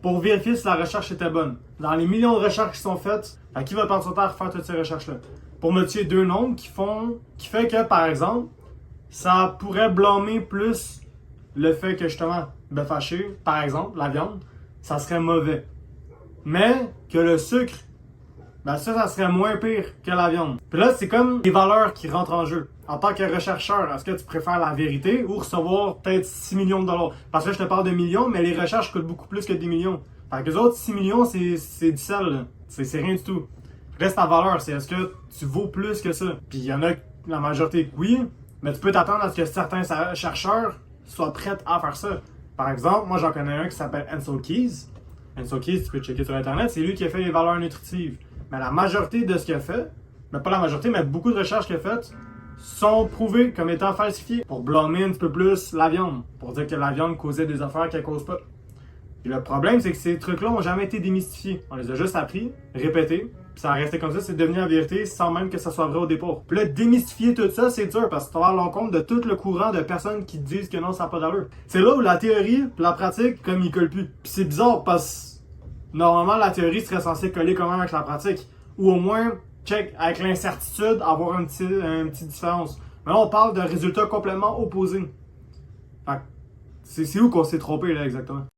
pour vérifier si la recherche était bonne. Dans les millions de recherches qui sont faites, qui va perdre son temps à refaire toutes ces recherches-là? Pour me tuer deux nombres qui fait que, par exemple, ça pourrait blâmer plus le fait que justement, bœuf haché, par exemple, la viande, ça serait mauvais. Mais que le sucre, ça serait moins pire que la viande. Puis là, c'est comme les valeurs qui rentrent en jeu. En tant que chercheur, est-ce que tu préfères la vérité ou recevoir peut-être 6 millions de dollars? Parce que je te parle de millions, mais les recherches coûtent beaucoup plus que des millions. Fait que les autres, 6 millions, c'est du sel, là. C'est rien du tout. Reste ta valeur, c'est est-ce que tu vaux plus que ça? Puis il y en a la majorité oui, mais tu peux t'attendre à ce que certains chercheurs soient prêts à faire ça. Par exemple, moi j'en connais un qui s'appelle Ancel Keys. Ancel Keys, tu peux checker sur internet, c'est lui qui a fait les valeurs nutritives. Mais la majorité de ce qu'il a fait, mais pas la majorité, mais beaucoup de recherches qu'il a faites, sont prouvées comme étant falsifiées pour blâmer un petit peu plus la viande, pour dire que la viande causait des affaires qu'elle cause pas. Puis le problème, c'est que ces trucs-là n'ont jamais été démystifiés. On les a juste appris, répétés, puis ça a resté comme ça, c'est devenu la vérité sans même que ça soit vrai au départ. Puis là, démystifier tout ça, c'est dur parce que tu vas à l'encontre de tout le courant de personnes qui disent que non, ça n'a pas d'allure. C'est là où la théorie et la pratique, comme ils collent plus. Puis c'est bizarre parce que normalement, la théorie serait censée coller quand même avec la pratique. Ou au moins, check, avec l'incertitude, avoir une petite différence. Mais là, on parle de résultats complètement opposés. Fait que c'est où qu'on s'est trompé là exactement?